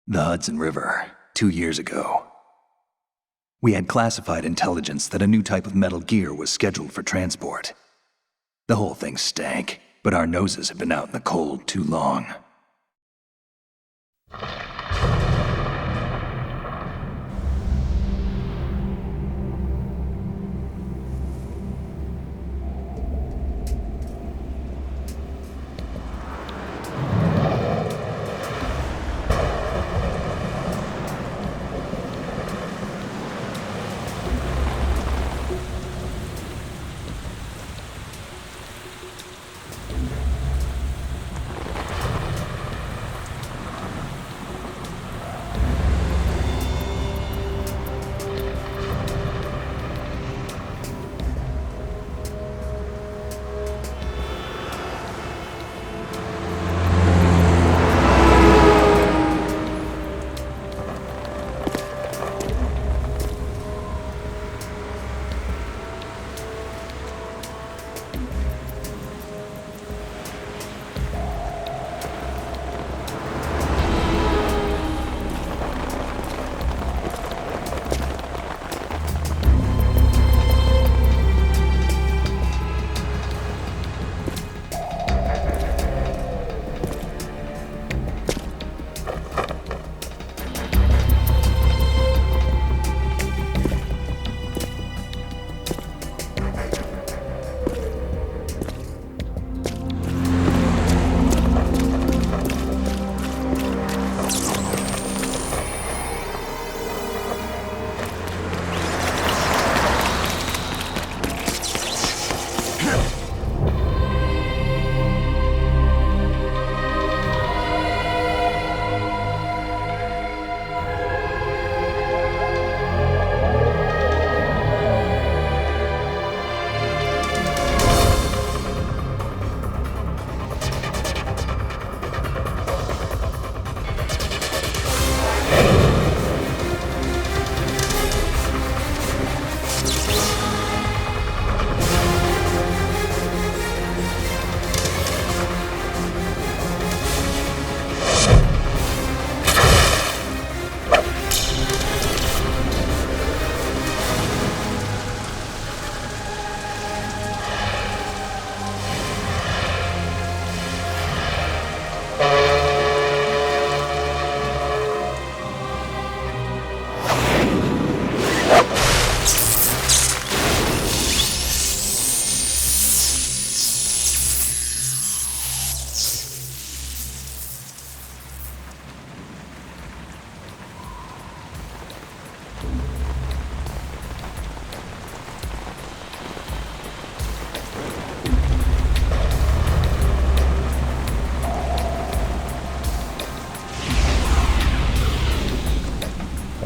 The Hudson River, 2 years ago. We had classified intelligence that a new type of metal gear was scheduled for transport. The whole thing stank, but our noses had been out in the cold too long.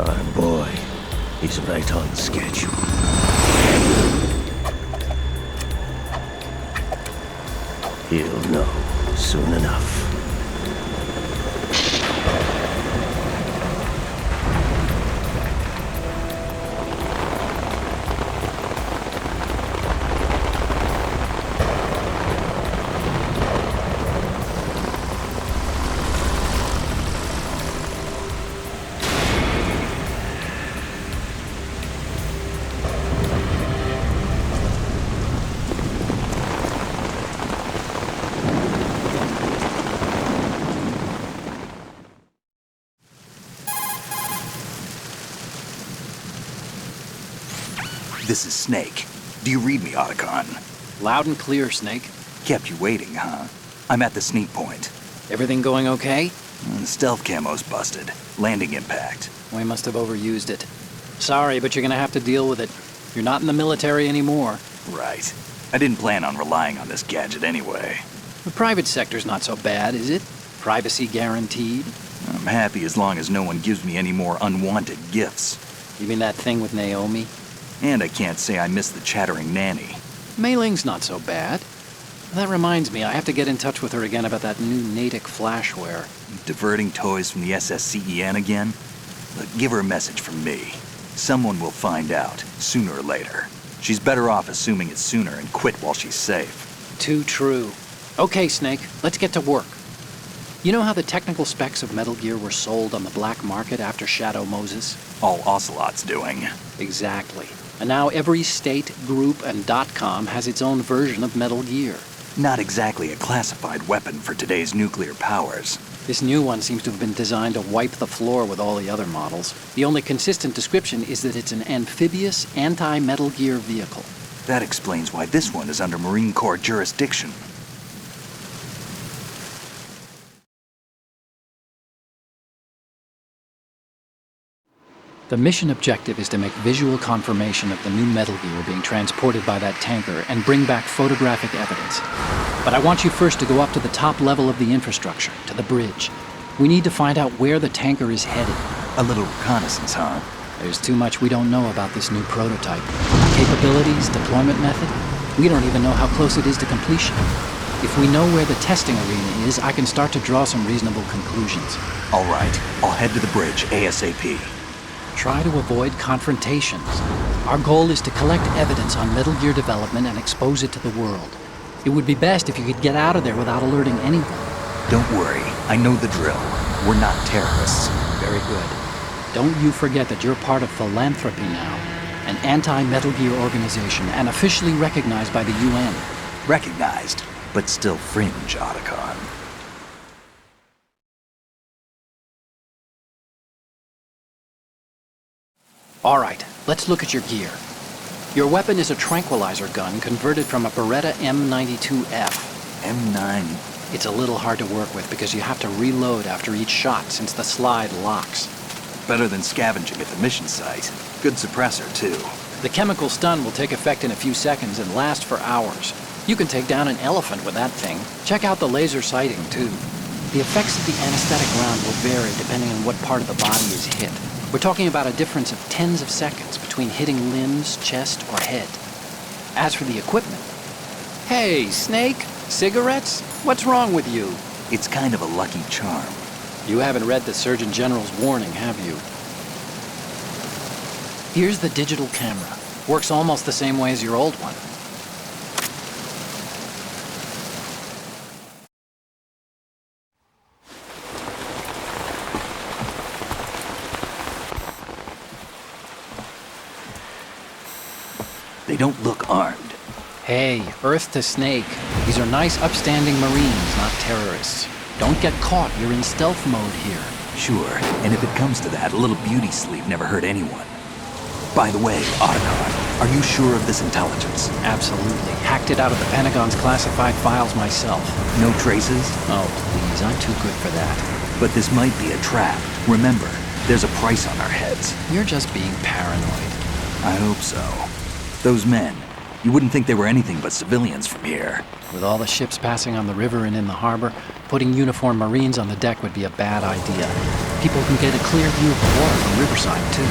Our boy, he's right on schedule. He'll know soon enough. This is Snake. Do you read me, Otacon? Loud and clear, Snake. Kept you waiting, huh? I'm at the sneak point. Everything going okay? The stealth camo's busted. Landing impact. We must have overused it. Sorry, but you're gonna have to deal with it. You're not in the military anymore. Right. I didn't plan on relying on this gadget anyway. The private sector's not so bad, is it? Privacy guaranteed? I'm happy as long as no one gives me any more unwanted gifts. You mean that thing with Naomi? And I can't say I miss the chattering nanny. Mei Ling's not so bad. That reminds me, I have to get in touch with her again about that new Natick flashware. Diverting toys from the SSCEN again? Look, give her a message from me. Someone will find out, sooner or later. She's better off assuming it sooner and quit while she's safe. Too true. Okay, Snake, let's get to work. You know how the technical specs of Metal Gear were sold on the black market after Shadow Moses? All Ocelot's doing. Exactly. And now every state, group, and .com has its own version of Metal Gear. Not exactly a classified weapon for today's nuclear powers. This new one seems to have been designed to wipe the floor with all the other models. The only consistent description is that it's an amphibious, anti-Metal Gear vehicle. That explains why this one is under Marine Corps jurisdiction. The mission objective is to make visual confirmation of the new Metal Gear being transported by that tanker and bring back photographic evidence. But I want you first to go up to the top level of the infrastructure, to the bridge. We need to find out where the tanker is headed. A little reconnaissance, huh? There's too much we don't know about this new prototype. Capabilities, deployment method. We don't even know how close it is to completion. If we know where the testing arena is, I can start to draw some reasonable conclusions. All right, I'll head to the bridge ASAP. Try to avoid confrontations. Our goal is to collect evidence on Metal Gear development and expose it to the world. It would be best if you could get out of there without alerting anyone. Don't worry, I know the drill. We're not terrorists. Very good. Don't you forget that you're part of Philanthropy now, an anti-Metal Gear organization and officially recognized by the UN. Recognized, but still fringe, Otacon. All right, let's look at your gear. Your weapon is a tranquilizer gun converted from a Beretta M92F. M9. It's a little hard to work with because you have to reload after each shot since the slide locks. Better than scavenging at the mission site. Good suppressor, too. The chemical stun will take effect in a few seconds and last for hours. You can take down an elephant with that thing. Check out the laser sighting, too. The effects of the anesthetic round will vary depending on what part of the body is hit. We're talking about a difference of tens of seconds between hitting limbs, chest, or head. As for the equipment... Hey, Snake? Cigarettes? What's wrong with you? It's kind of a lucky charm. You haven't read the Surgeon General's warning, have you? Here's the digital camera. Works almost the same way as your old one. They don't look armed. Hey, Earth to Snake. These are nice, upstanding Marines, not terrorists. Don't get caught. You're in stealth mode here. Sure, and if it comes to that, a little beauty sleep never hurt anyone. By the way, Otacon, are you sure of this intelligence? Absolutely. Hacked it out of the Pentagon's classified files myself. No traces? Oh, please, I'm too good for that. But this might be a trap. Remember, there's a price on our heads. You're just being paranoid. I hope so. Those men, you wouldn't think they were anything but civilians from here. With all the ships passing on the river and in the harbor, putting uniformed Marines on the deck would be a bad idea. People can get a clear view of the water from Riverside, too.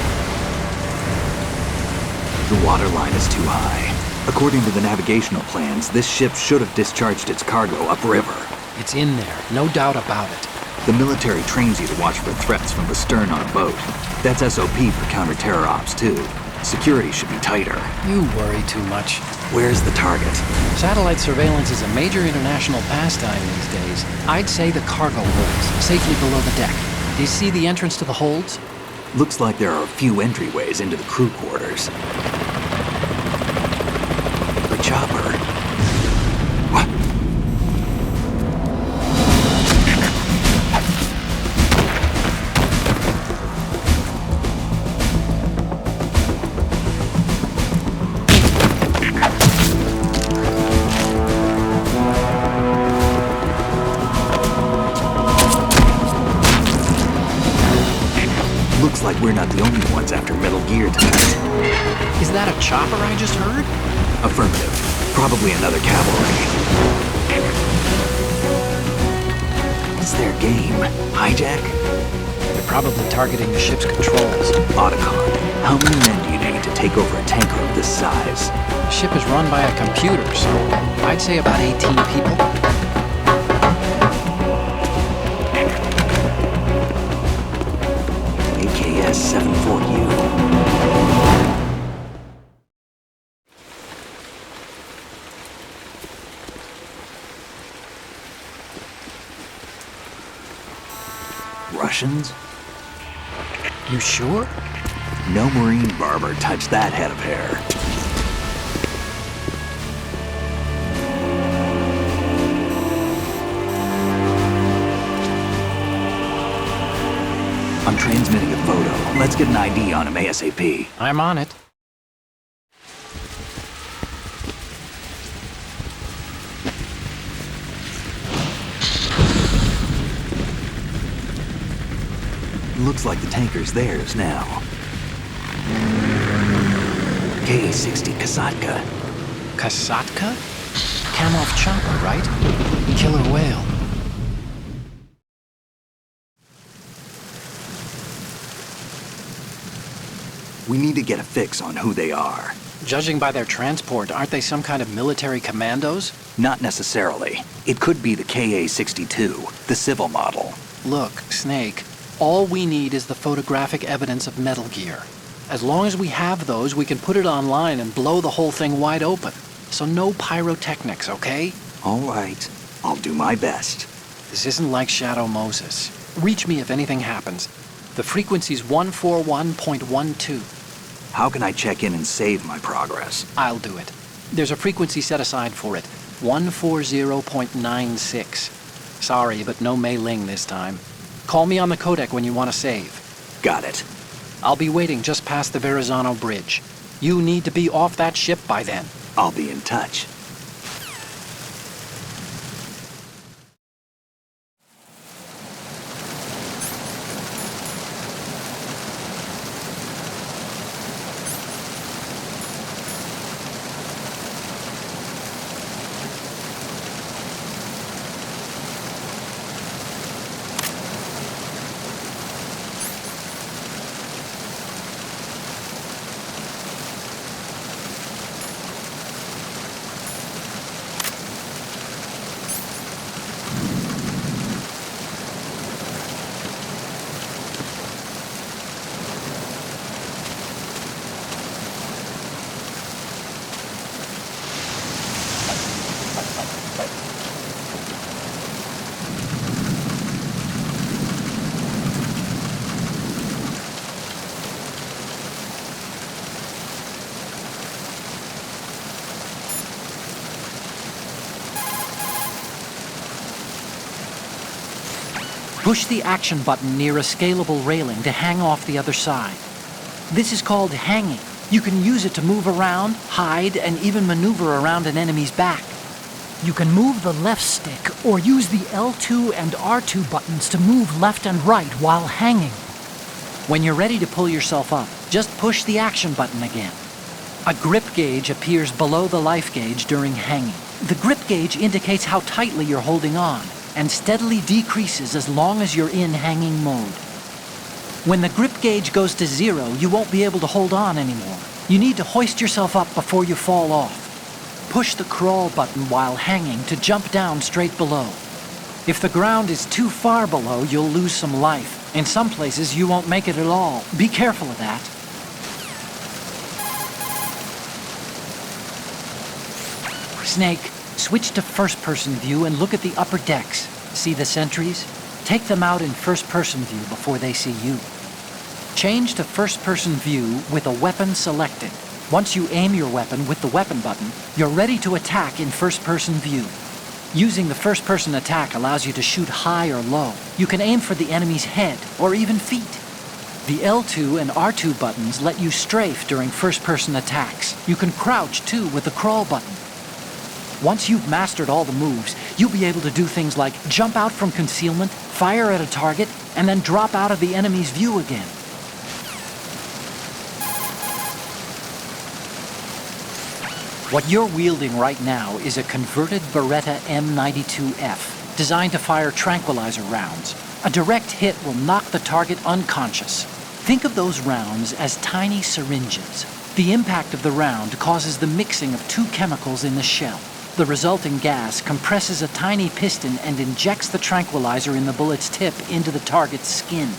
The water line is too high. According to the navigational plans, this ship should have discharged its cargo upriver. It's in there, no doubt about it. The military trains you to watch for threats from the stern on a boat. That's SOP for counter-terror ops, too. Security should be tighter. You worry too much. Where's the target? Satellite surveillance is a major international pastime these days. I'd say the cargo holds, safely below the deck. Do you see the entrance to the holds? Looks like there are a few entryways into the crew quarters. The chopper. What? Looks like we're not the only ones after Metal Gear tonight. Is that a chopper I just heard? Affirmative. Probably another cavalry. What's their game? Hijack? They're probably targeting the ship's controls. Otacon, how many men do you need to take over a tanker of this size? The ship is run by a computer, so I'd say about 18 people. AKS-74U. Russians? You sure? No Marine barber touched that head of hair. I'm transmitting a photo. Let's get an ID on him ASAP. I'm on it. Looks like the tanker's theirs now. KA-60 Kasatka. Kasatka? Kamov chopper, right? Killer whale. We need to get a fix on who they are. Judging by their transport, aren't they some kind of military commandos? Not necessarily. It could be the KA-62, the civil model. Look, Snake, all we need is the photographic evidence of Metal Gear. As long as we have those, we can put it online and blow the whole thing wide open. So no pyrotechnics, okay? All right. I'll do my best. This isn't like Shadow Moses. Reach me if anything happens. The frequency's 141.12. How can I check in and save my progress? I'll do it. There's a frequency set aside for it. 140.96. Sorry, but no Mei Ling this time. Call me on the codec when you want to save. Got it. I'll be waiting just past the Verrazano Bridge. You need to be off that ship by then. I'll be in touch. Push the action button near a scalable railing to hang off the other side. This is called hanging. You can use it to move around, hide, and even maneuver around an enemy's back. You can move the left stick or use the L2 and R2 buttons to move left and right while hanging. When you're ready to pull yourself up, just push the action button again. A grip gauge appears below the life gauge during hanging. The grip gauge indicates how tightly you're holding on, and steadily decreases as long as you're in hanging mode. When the grip gauge goes to 0, you won't be able to hold on anymore. You need to hoist yourself up before you fall off. Push the crawl button while hanging to jump down straight below. If the ground is too far below, you'll lose some life. In some places, you won't make it at all. Be careful of that. Snake, switch to first-person view and look at the upper decks. See the sentries? Take them out in first-person view before they see you. Change to first-person view with a weapon selected. Once you aim your weapon with the weapon button, you're ready to attack in first-person view. Using the first-person attack allows you to shoot high or low. You can aim for the enemy's head or even feet. The L2 and R2 buttons let you strafe during first-person attacks. You can crouch too with the crawl button. Once you've mastered all the moves, you'll be able to do things like jump out from concealment, fire at a target, and then drop out of the enemy's view again. What you're wielding right now is a converted Beretta M92F, designed to fire tranquilizer rounds. A direct hit will knock the target unconscious. Think of those rounds as tiny syringes. The impact of the round causes the mixing of two chemicals in the shell. The resulting gas compresses a tiny piston and injects the tranquilizer in the bullet's tip into the target's skin.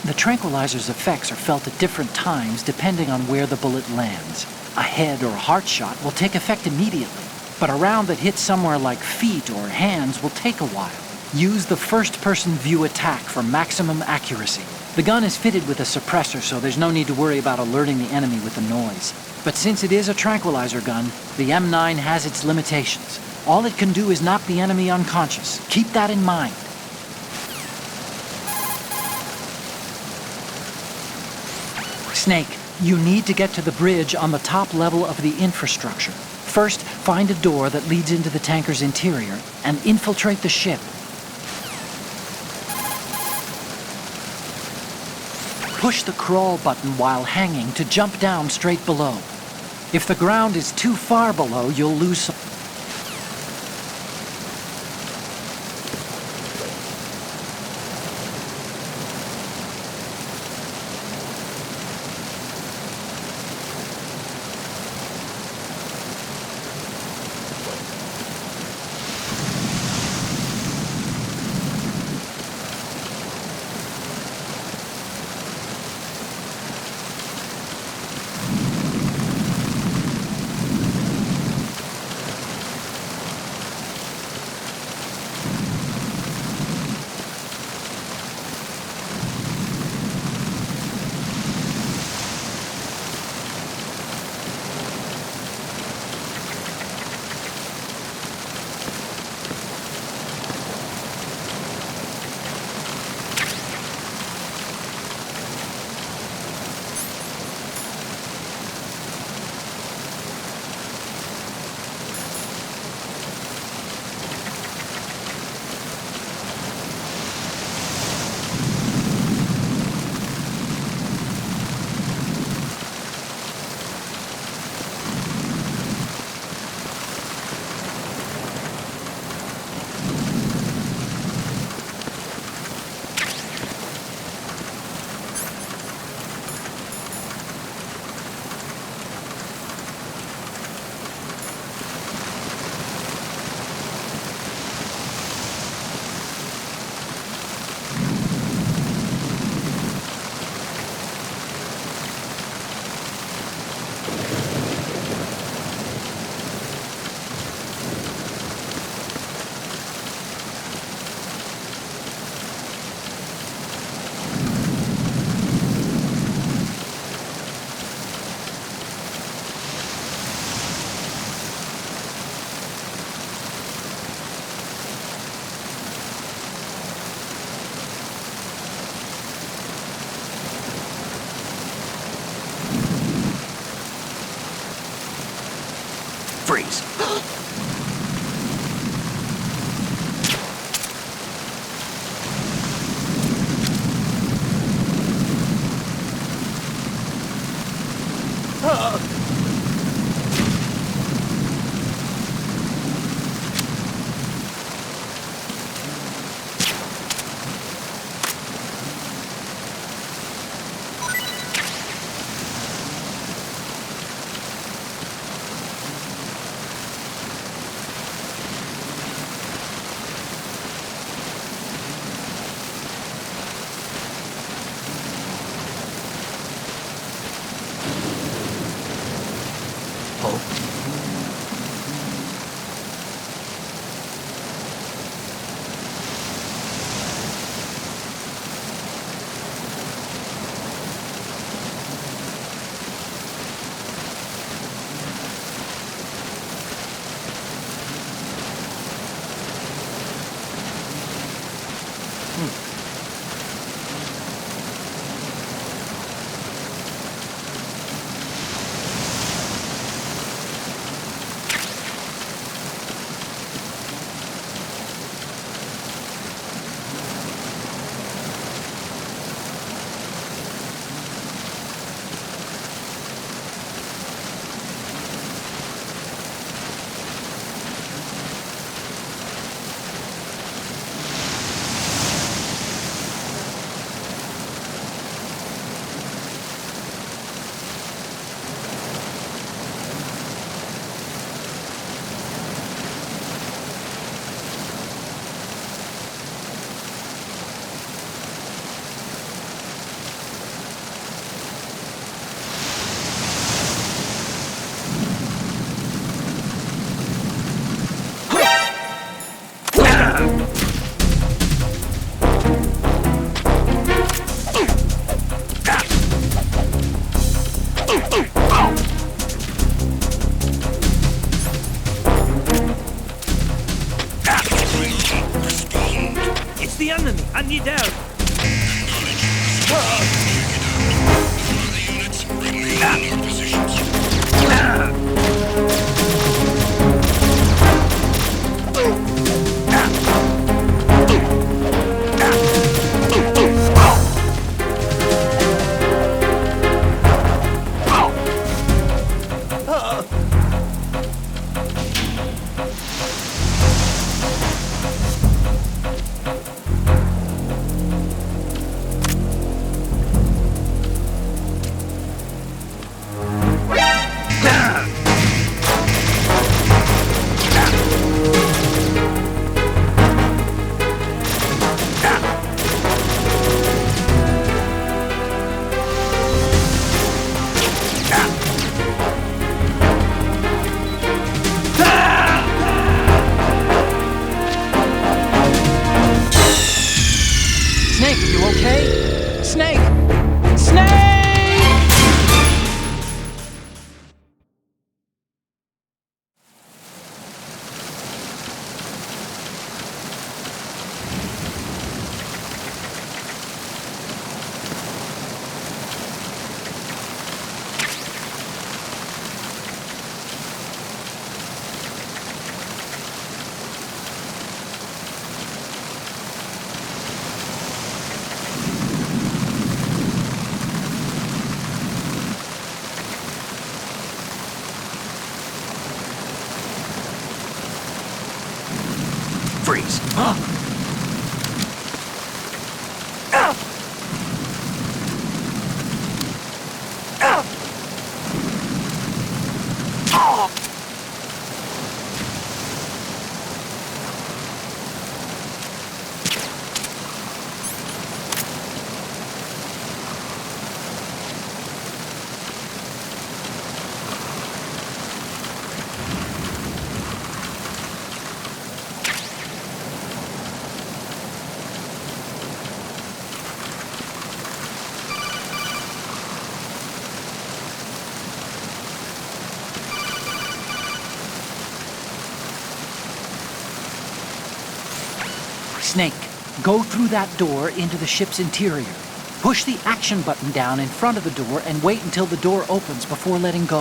The tranquilizer's effects are felt at different times depending on where the bullet lands. A head or heart shot will take effect immediately, but a round that hits somewhere like feet or hands will take a while. Use the first-person view attack for maximum accuracy. The gun is fitted with a suppressor, so there's no need to worry about alerting the enemy with the noise. But since it is a tranquilizer gun, the M9 has its limitations. All it can do is knock the enemy unconscious. Keep that in mind. Snake, you need to get to the bridge on the top level of the infrastructure. First, find a door that leads into the tanker's interior and infiltrate the ship. Push the crawl button while hanging to jump down straight below. If the ground is too far below, you'll lose some... noses. Snake, go through that door into the ship's interior. Push the action button down in front of the door and wait until the door opens before letting go.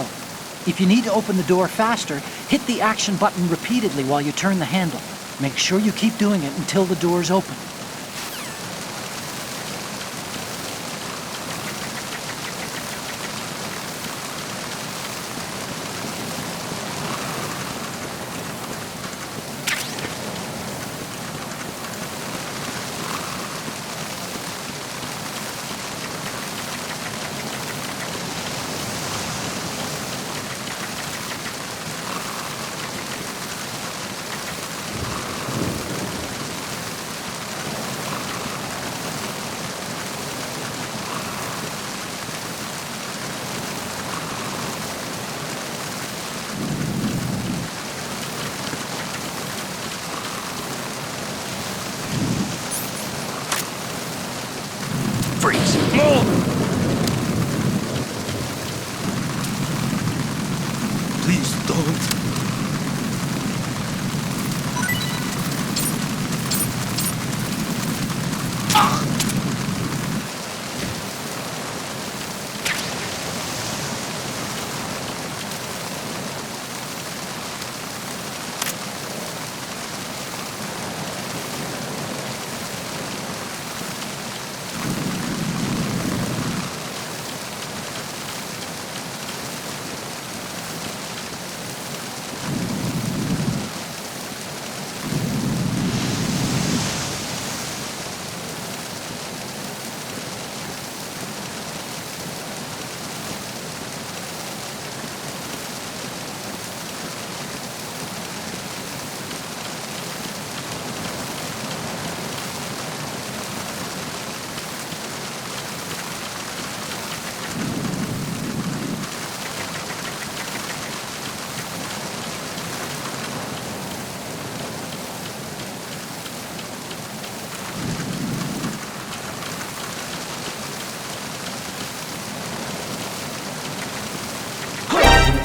If you need to open the door faster, hit the action button repeatedly while you turn the handle. Make sure you keep doing it until the door's open. Freeze! Please don't.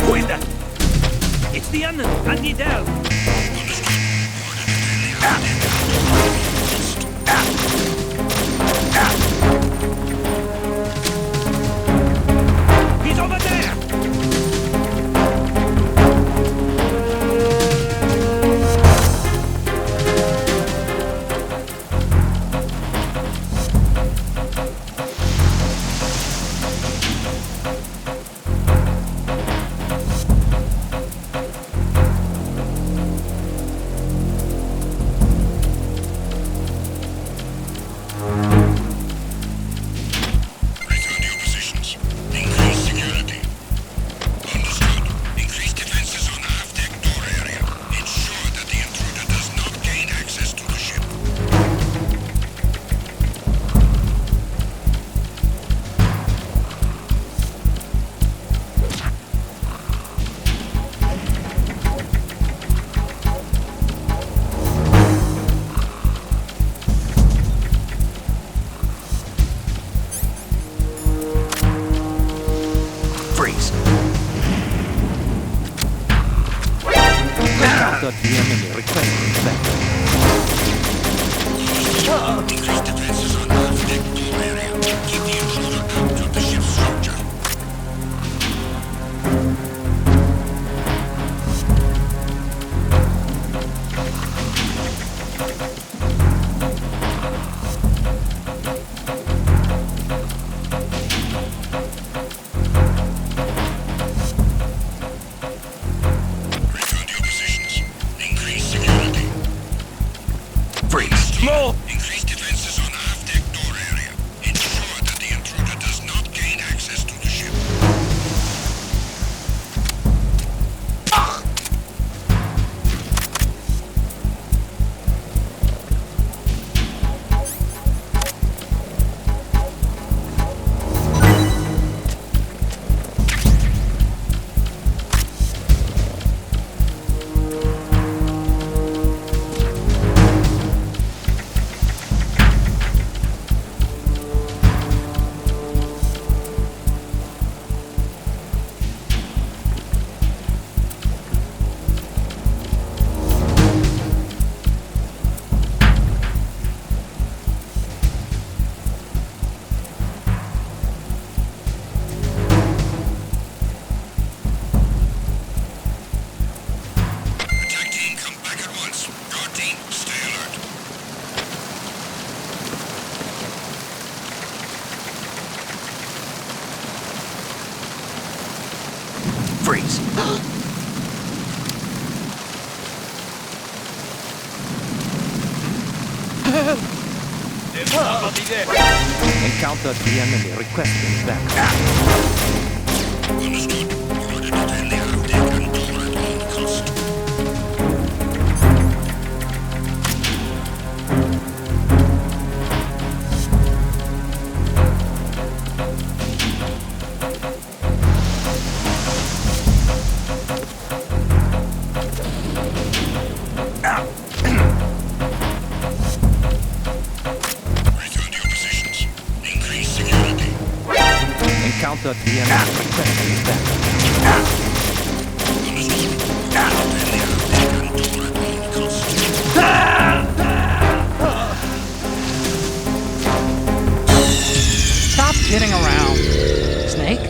Who is that? It's the Unknown. I need help. He's over there! That the enemy requested that. Increase defenses on aft-deck door area. Keep the intruder out of the ship's structure. Return to your positions. Increase security. Freeze. Encountered the enemy requesting backup. Understood. Coordinate the update and door at all cost. Return to your positions. Increase security. Encountered the enemy requesting backup. Understood. Coordinate the update and door at all cost. Stop kidding around. Snake?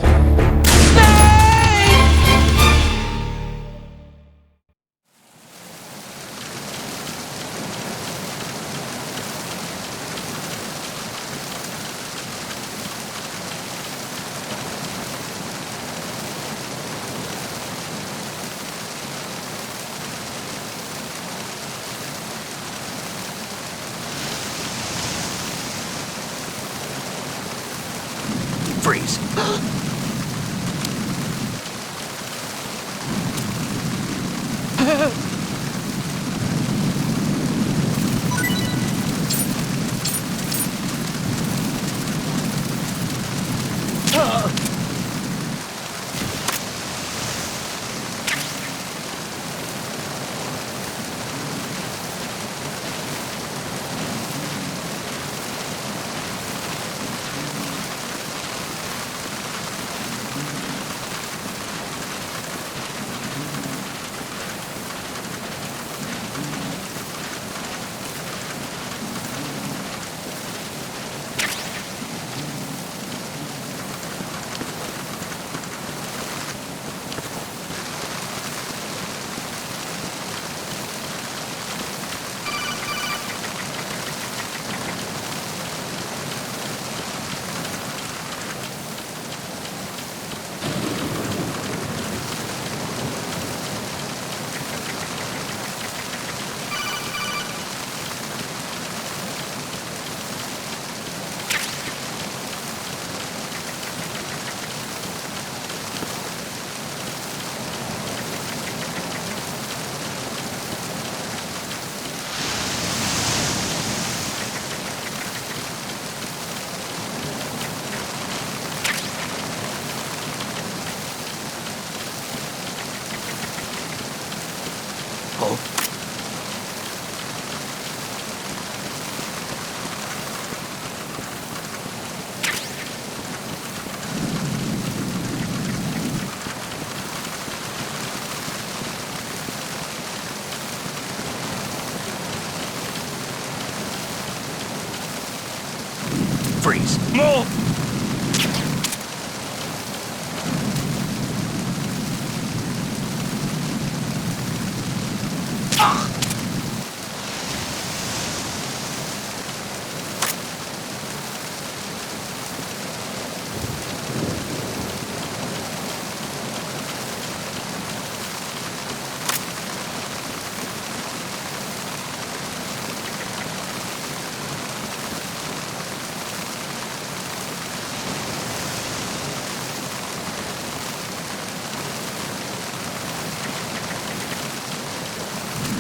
Freeze. Oh. Freeze. Move!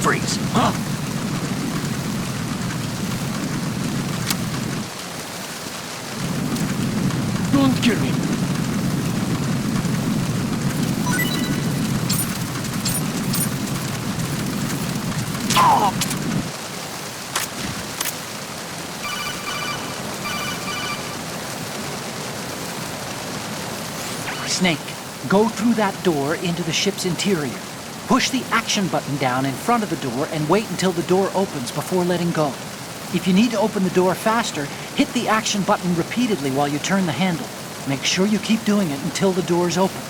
Freeze. Huh? Don't kill me. Snake, go through that door into the ship's interior. Push the action button down in front of the door and wait until the door opens before letting go. If you need to open the door faster, hit the action button repeatedly while you turn the handle. Make sure you keep doing it until the door's open.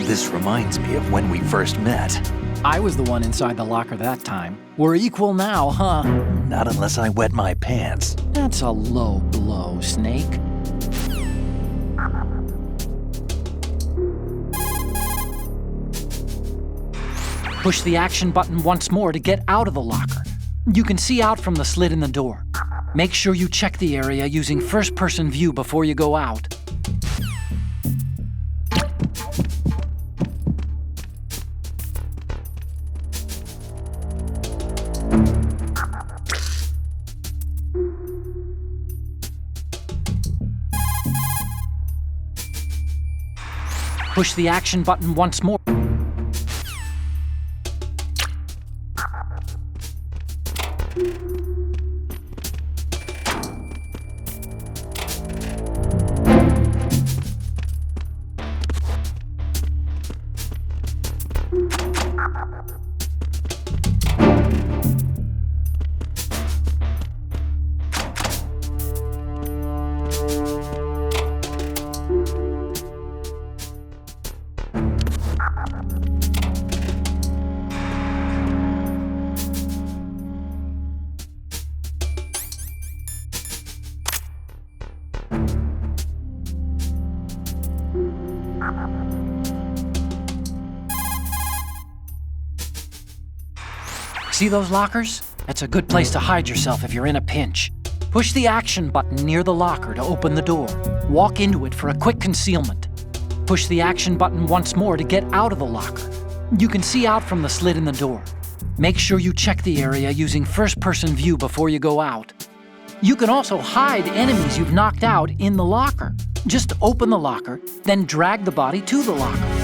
This reminds me of when we first met. I was the one inside the locker that time. We're equal now, huh? Not unless I wet my pants. That's a low blow, Snake. Push the action button once more to get out of the locker. You can see out from the slit in the door. Make sure you check the area using first-person view before you go out. Push the action button once more. See those lockers? That's a good place to hide yourself if you're in a pinch. Push the action button near the locker to open the door. Walk into it for a quick concealment. Push the action button once more to get out of the locker. You can see out from the slit in the door. Make sure you check the area using first-person view before you go out. You can also hide enemies you've knocked out in the locker. Just open the locker, then drag the body to the locker.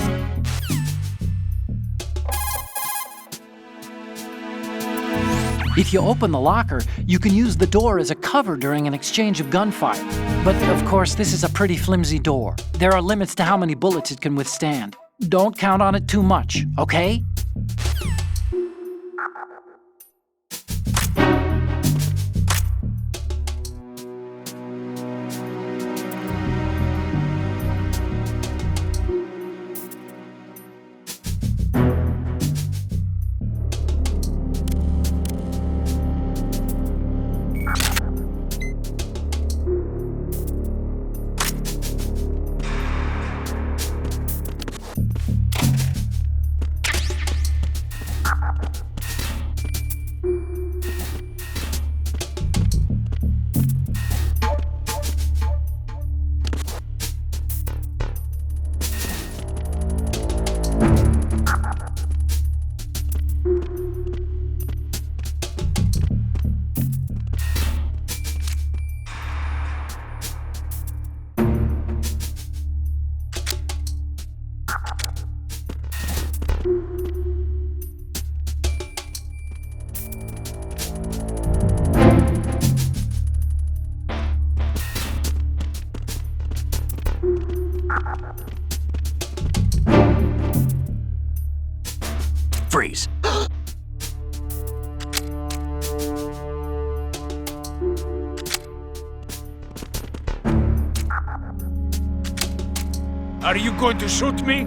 If you open the locker, you can use the door as a cover during an exchange of gunfire. But of course, this is a pretty flimsy door. There are limits to how many bullets it can withstand. Don't count on it too much, okay? Are you going to shoot me?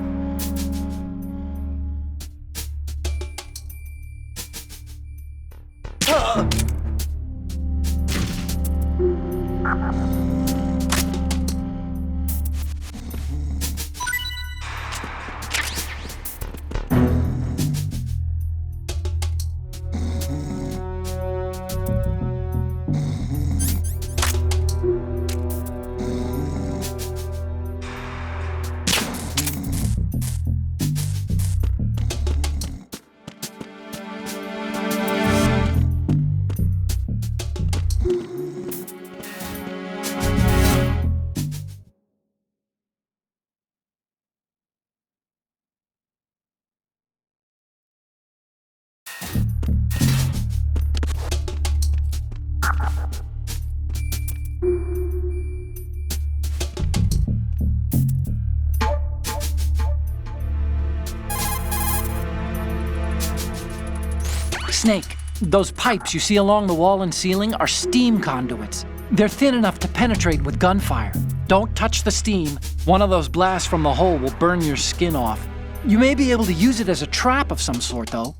Snake, those pipes you see along the wall and ceiling are steam conduits. They're thin enough to penetrate with gunfire. Don't touch the steam. One of those blasts from the hole will burn your skin off. You may be able to use it as a trap of some sort, though.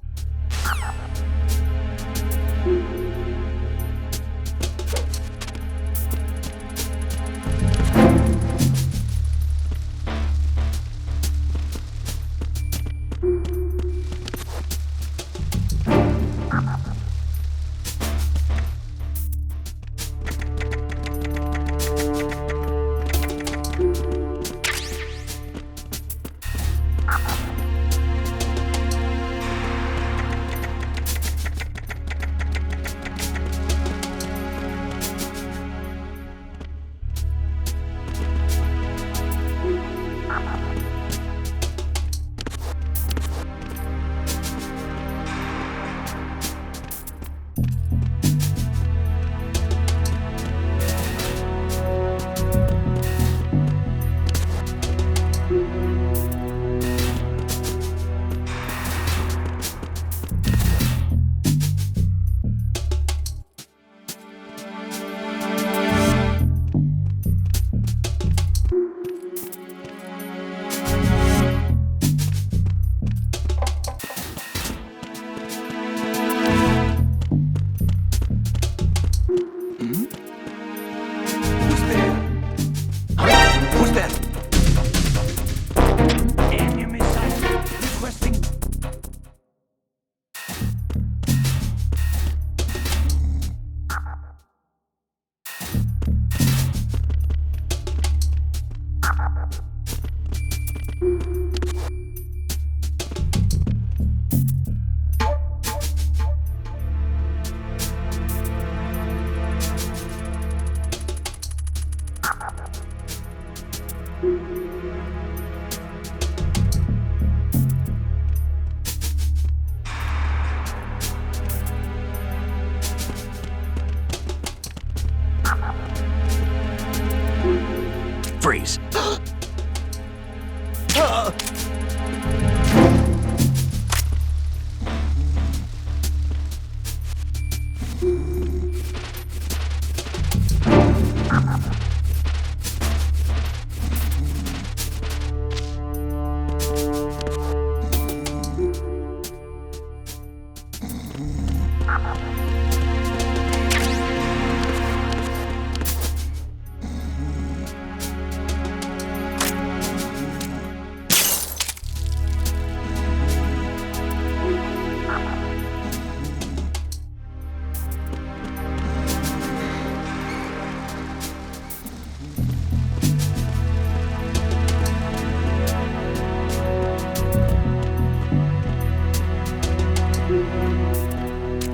Freeze.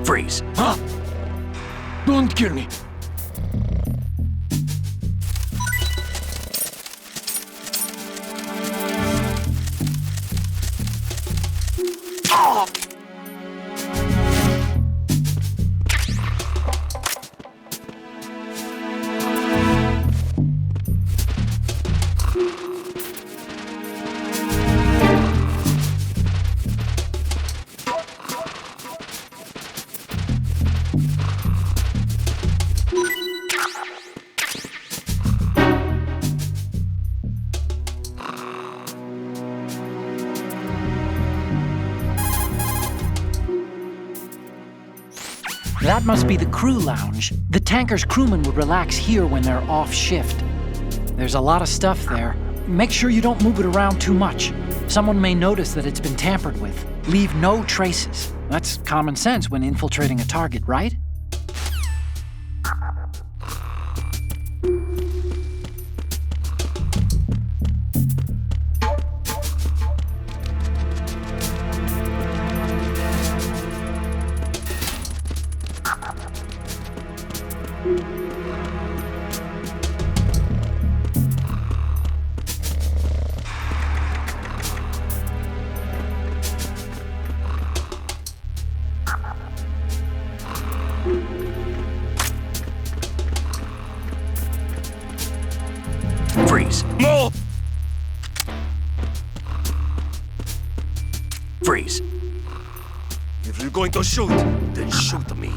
Freeze. Huh? Don't kill me. That must be the crew lounge. The tanker's crewmen would relax here when they're off shift. There's a lot of stuff there. Make sure you don't move it around too much. Someone may notice that it's been tampered with. Leave no traces. That's common sense when infiltrating a target, right? Freeze. No! Freeze. If you're going to shoot, then shoot me.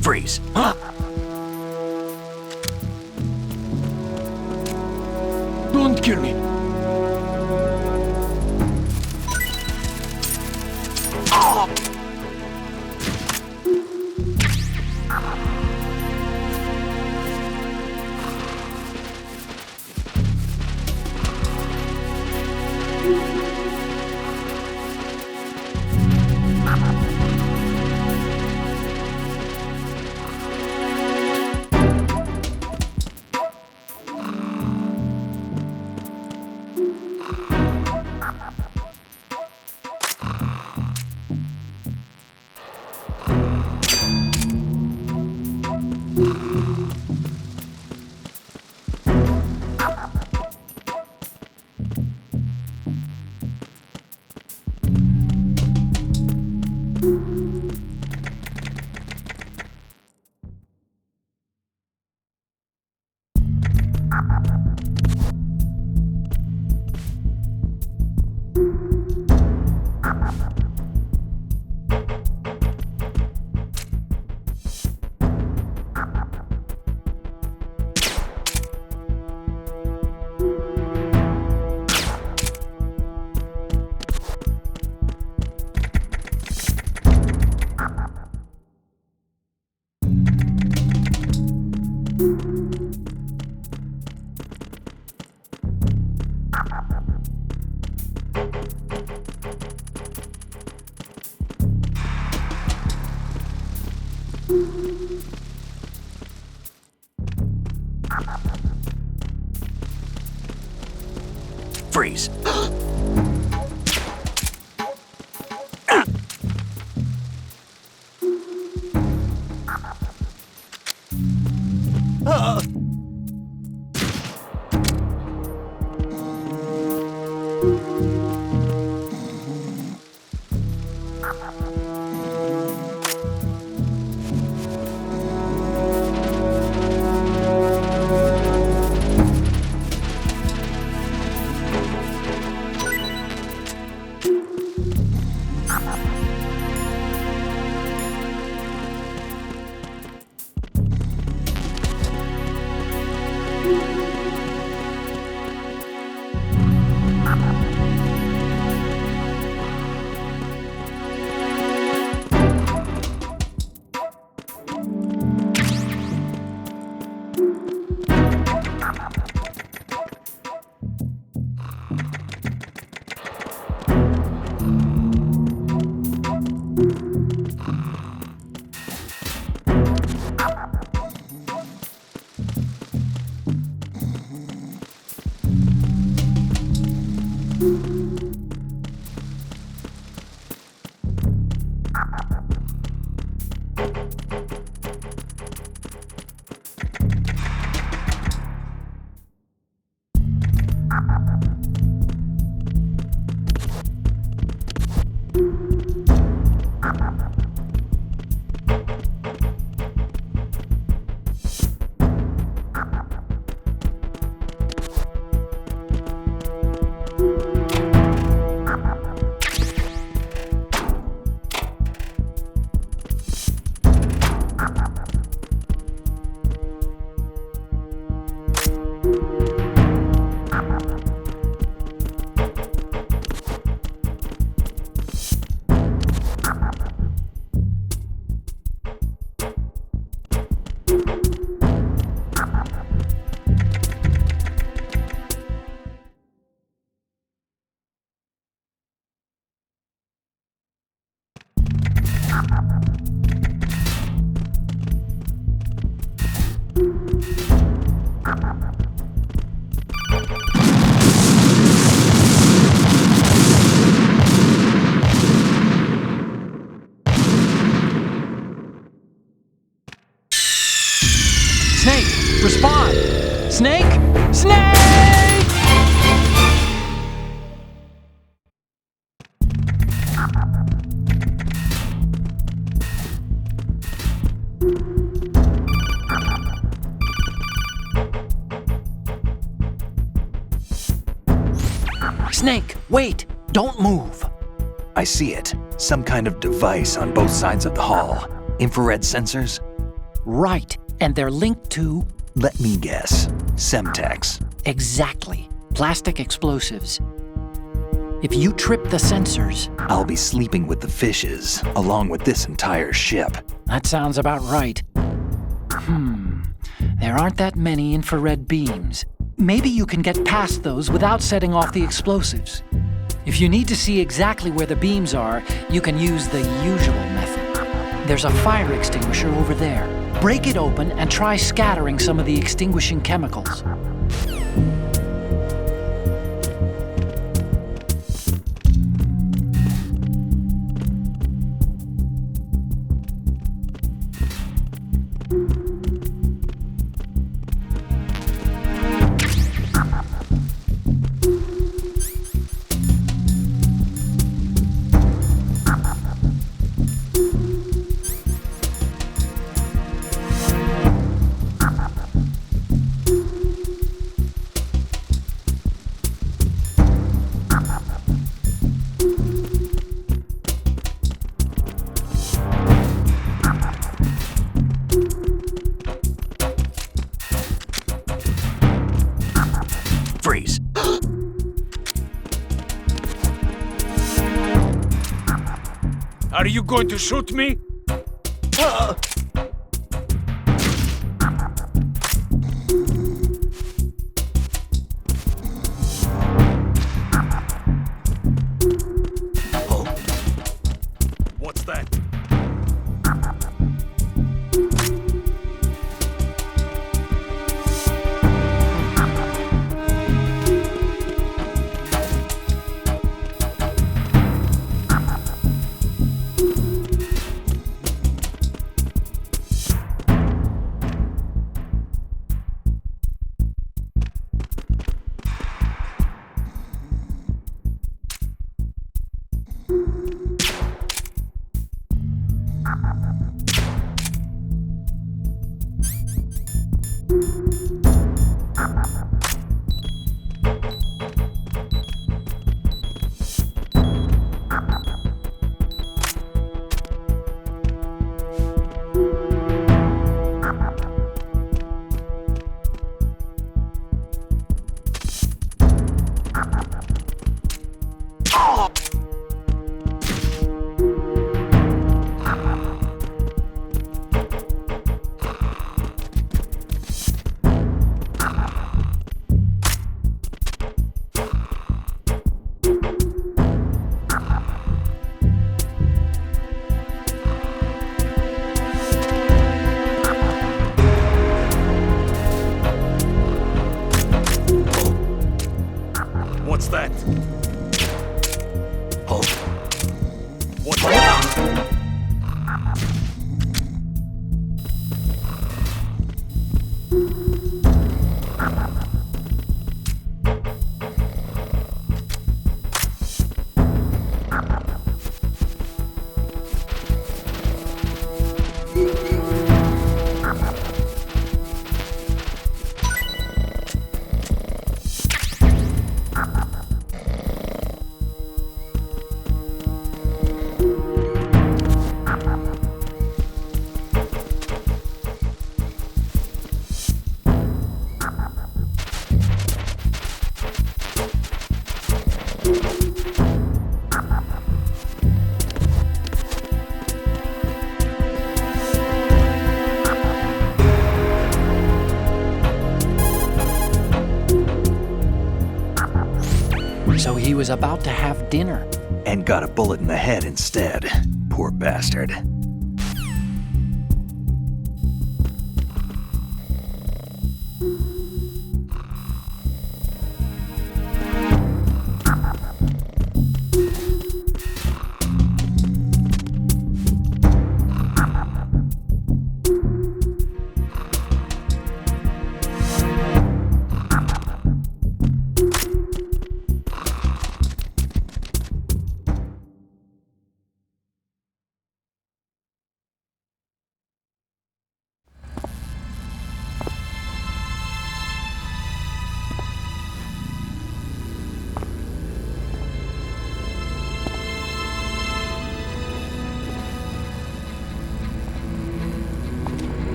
Freeze. Don't kill me. Freeze. Snake, respond! Snake! Snake! Snake, wait! Don't move! I see it. Some kind of device on both sides of the hall. Infrared sensors? Right, and they're linked to... Let me guess. Semtex. Exactly. Plastic explosives. If you trip the sensors... I'll be sleeping with the fishes, along with this entire ship. That sounds about right. There aren't that many infrared beams. Maybe you can get past those without setting off the explosives. If you need to see exactly where the beams are, you can use the usual method. There's a fire extinguisher over there. Break it open and try scattering some of the extinguishing chemicals. Freeze. Are you going to shoot me? What's that? What's that? What's that? So he was about to have dinner. And got a bullet in the head instead. Poor bastard.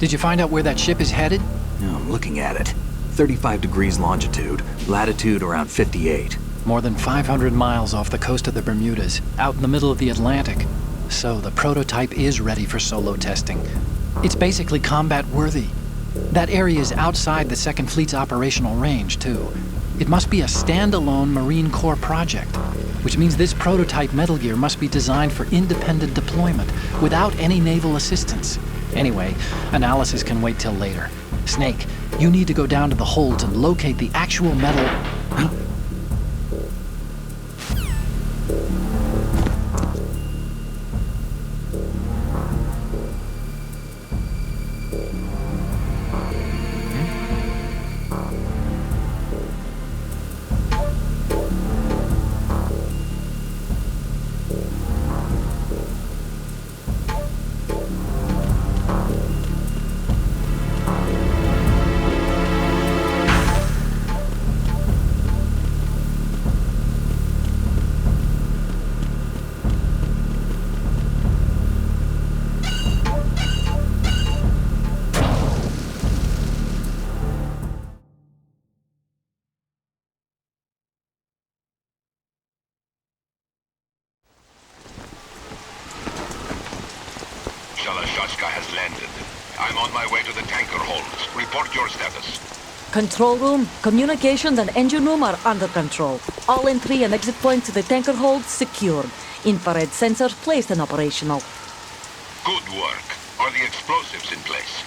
Did you find out where that ship is headed? I'm looking at it. 35 degrees longitude, latitude around 58. More than 500 miles off the coast of the Bermudas, out in the middle of the Atlantic. So the prototype is ready for solo testing. It's basically combat worthy. That area is outside the Second Fleet's operational range, too. It must be a standalone Marine Corps project, which means this prototype Metal Gear must be designed for independent deployment, without any naval assistance. Anyway, analysis can wait till later. Snake, you need to go down to the holds and locate the actual metal... Shalashaska has landed. I'm on my way to the tanker holds. Report your status. Control room, communications and engine room are under control. All entry and exit points to the tanker hold secured. Infrared sensors placed and operational. Good work. Are the explosives in place?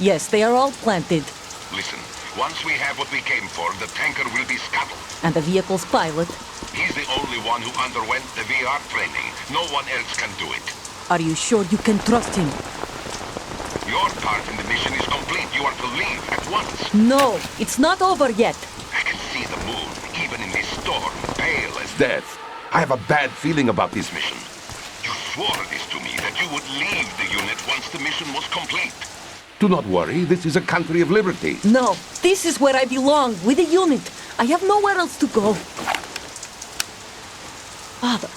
Yes, they are all planted. Listen, once we have what we came for, the tanker will be scuttled. And the vehicle's pilot? He's the only one who underwent the VR training. No one else can do it. Are you sure you can trust him? Your part in the mission is complete. You are to leave at once. No, it's not over yet. I can see the moon, even in this storm, pale as Death. I have a bad feeling about this mission. You swore this to me, that you would leave the unit once the mission was complete. Do not worry, this is a country of liberty. No, this is where I belong, with the unit. I have nowhere else to go. Father,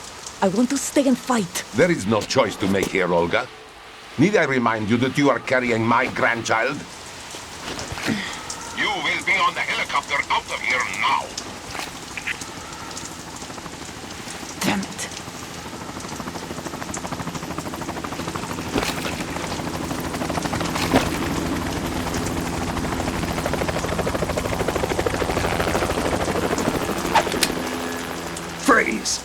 I want to stay and fight. There is no choice to make here, Olga. Need I remind you that you are carrying my grandchild? You will be on the helicopter out of here now. Damn it. Freeze!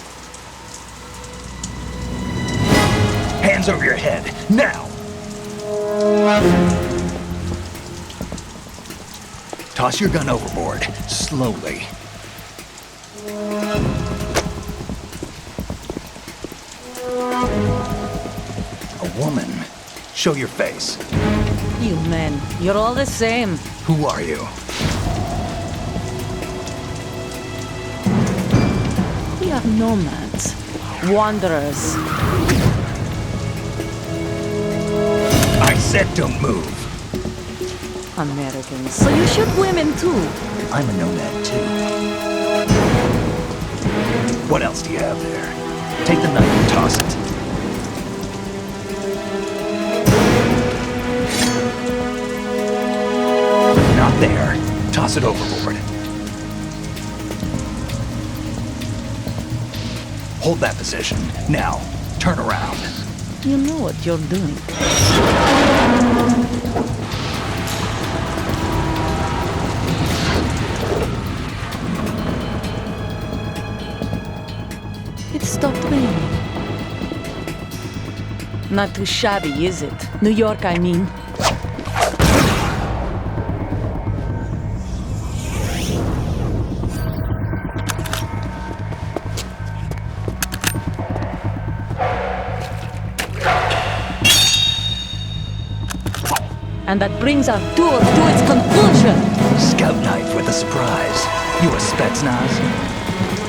Hands over your head, now! Toss your gun overboard, slowly. A woman. Show your face. You men, you're all the same. Who are you? We are nomads, wanderers. I said don't move. Americans. So you shoot women too. I'm a nomad too. What else do you have there? Take the knife and toss it. Not there. Toss it overboard. Hold that position. Now, turn around. You know what you're doing. It stopped raining. Not too shabby, is it? New York, I mean. And that brings our tour to its conclusion. Scout knife with a surprise. You a Spetsnaz?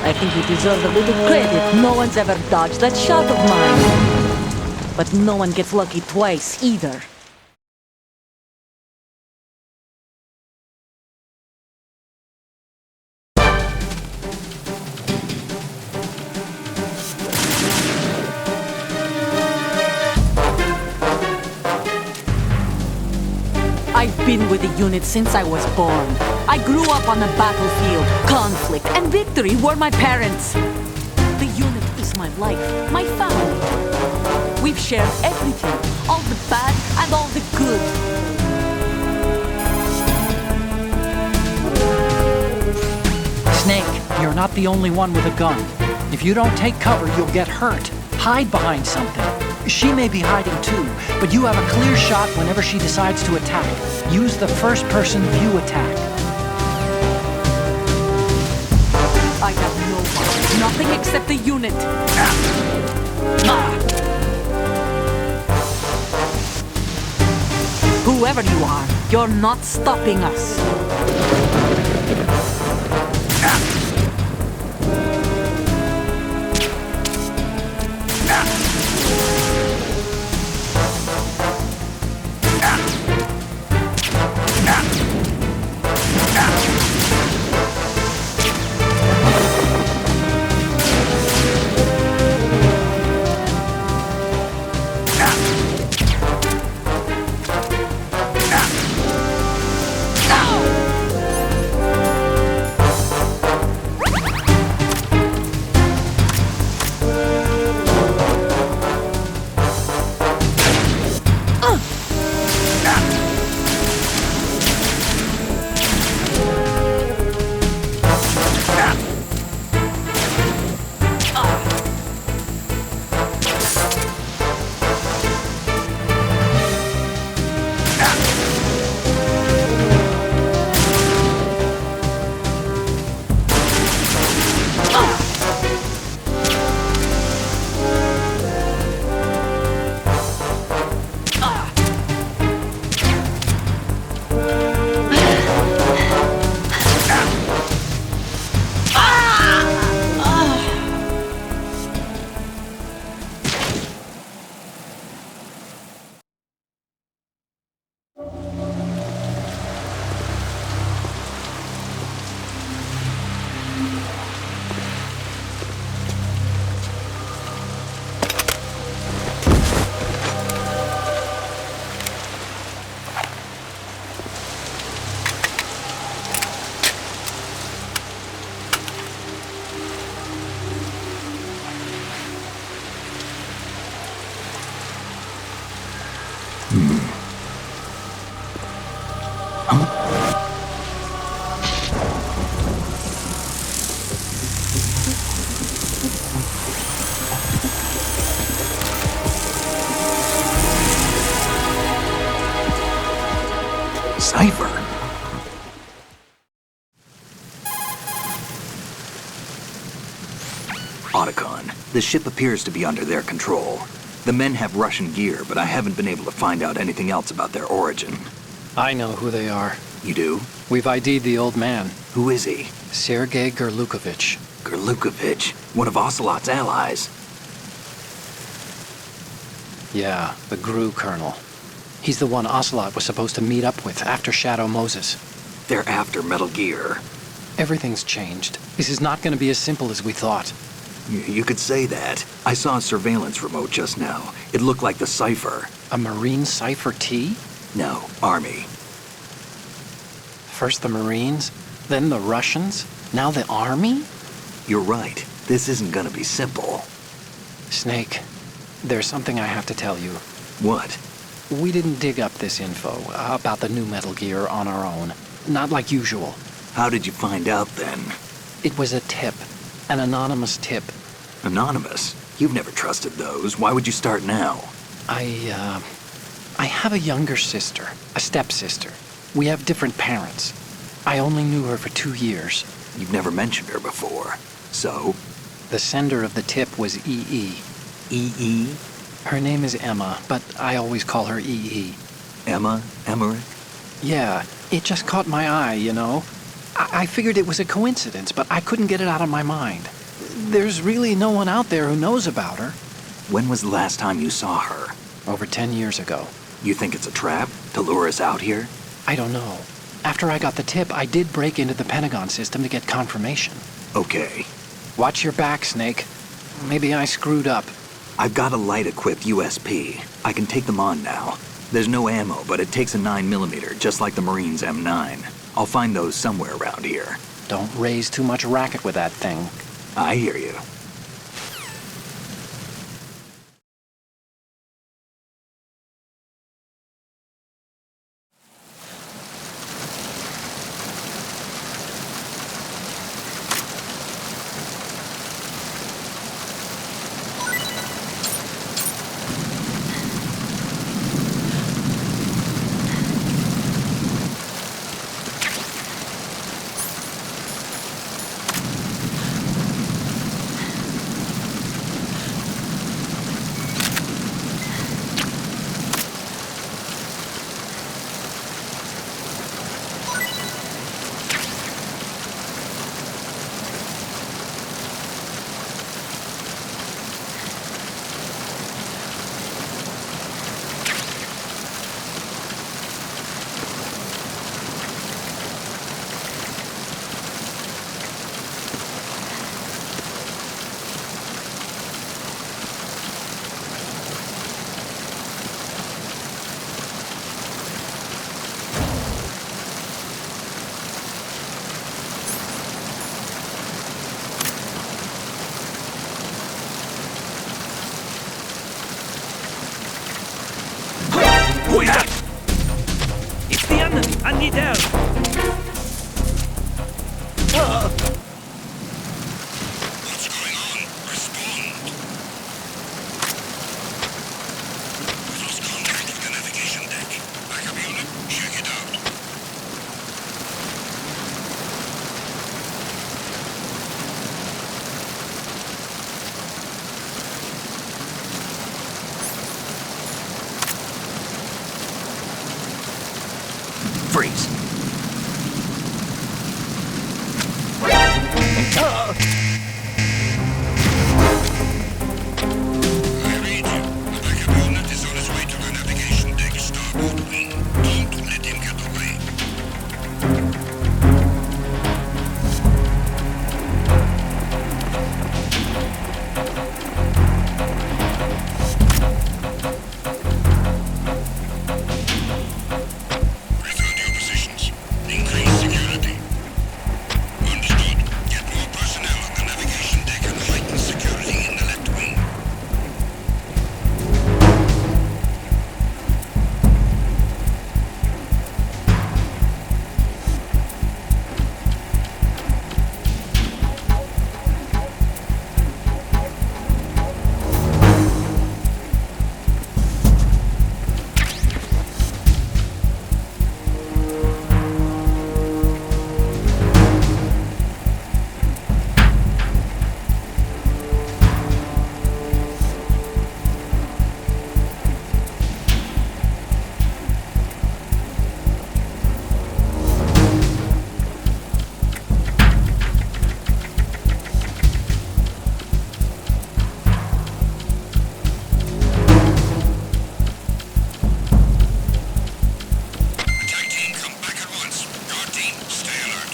I think you deserve a little credit. No one's ever dodged that shot of mine. But no one gets lucky twice, either. been with the unit since I was born. I grew up on the battlefield. Conflict and victory were my parents. The unit is my life, my family. We've shared everything, all the bad and all the good. Snake, you're not the only one with a gun. If you don't take cover, you'll get hurt. Hide behind something. She may be hiding too, but you have a clear shot whenever she decides to attack. Use the first-person view attack. I have no one, nothing except the unit. Whoever you are, you're not stopping us. Cipher. Otacon, the ship appears to be under their control. The men have Russian gear, but I haven't been able to find out anything else about their origin. I know who they are. You do? We've ID'd the old man, Who is he? Sergei Gerlukovich. Gerlukovich, one of Ocelot's allies. Yeah, the GRU colonel. He's the one Ocelot was supposed to meet up with after Shadow Moses. They're after Metal Gear. Everything's changed. This is not going to be as simple as we thought. You could say that. I saw a surveillance remote just now. It looked like the Cipher. A Marine Cipher T? No, Army. First the Marines, then the Russians, now the Army? You're right. This isn't gonna be simple. Snake, there's something I have to tell you. What? We didn't dig up this info about the new Metal Gear on our own. Not like usual. How did you find out then? It was a tip. An anonymous tip. Anonymous? You've never trusted those. Why would you start now? I have a younger sister, a stepsister. We have different parents. I only knew her for 2 years. You've never mentioned her before. So? The sender of the tip was EE. EE? Her name is Emma, but I always call her EE. Emma? Emmerich? Yeah, it just caught my eye, you know? I figured it was a coincidence, but I couldn't get it out of my mind. There's really no one out there who knows about her. When was the last time you saw her? Over 10 years ago. You think it's a trap to lure us out here? I don't know. After I got the tip, I did break into the Pentagon system to get confirmation. Okay. Watch your back, Snake. Maybe I screwed up. I've got a light-equipped USP. I can take them on now. There's no ammo, but it takes a 9mm, just like the Marines' M9. I'll find those somewhere around here. Don't raise too much racket with that thing. I hear you. Who is that? It's the enemy! I need help! What's going on? Respond. We've lost contact with the navigation deck. Backup unit, check it out. Freeze. I read you. The backup unit is on his way to the navigation deck starboard wing. Don't let him get away. Return to your positions. Increase security. Understood. Get more personnel on the navigation deck and heighten security in the left wing. Attack team, come back at once. Guard team, stay alert.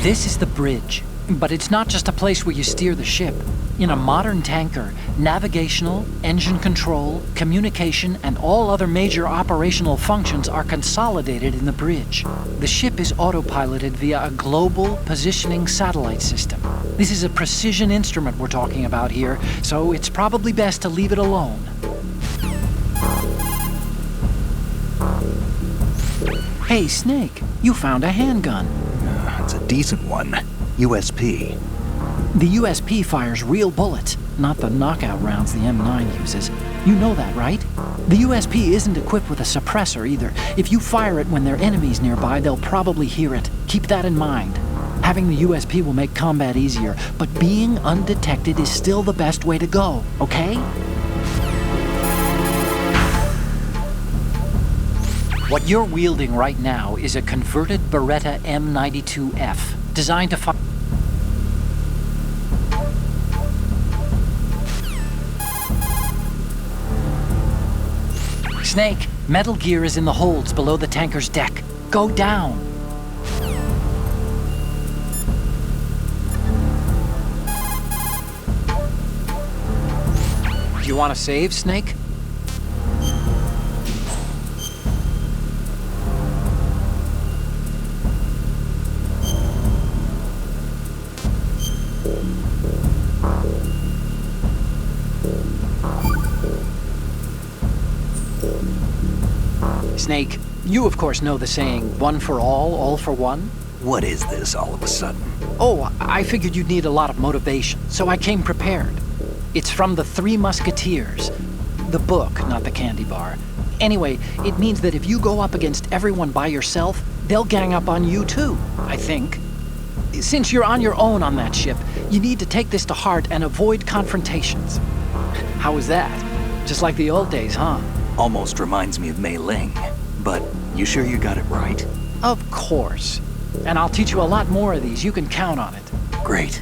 This is the bridge. But it's not just a place where you steer the ship. In a modern tanker, navigational, engine control, communication, and all other major operational functions are consolidated in the bridge. The ship is autopiloted via a global positioning satellite system. This is a precision instrument we're talking about here, so it's probably best to leave it alone. Hey, Snake, you found a handgun. It's a decent one. USP. The USP fires real bullets, not the knockout rounds the M9 uses. You know that, right? The USP isn't equipped with a suppressor either. If you fire it when there are enemies nearby, they'll probably hear it. Keep that in mind. Having the USP will make combat easier, but being undetected is still the best way to go, okay? What you're wielding right now is a converted Beretta M92F, designed to fire. Snake, Metal Gear is in the holds below the tanker's deck. Go down. Do you want to save, Snake? Snake, you of course know the saying, one for all for one? What is this all of a sudden? Oh, I figured you'd need a lot of motivation, so I came prepared. It's from the Three Musketeers. The book, not the candy bar. Anyway, it means that if you go up against everyone by yourself, they'll gang up on you too, I think. Since you're on your own on that ship, you need to take this to heart and avoid confrontations. How was that? Just like the old days, huh? Almost reminds me of Mei Ling. But you sure you got it right? Of course. And I'll teach you a lot more of these. You can count on it. Great.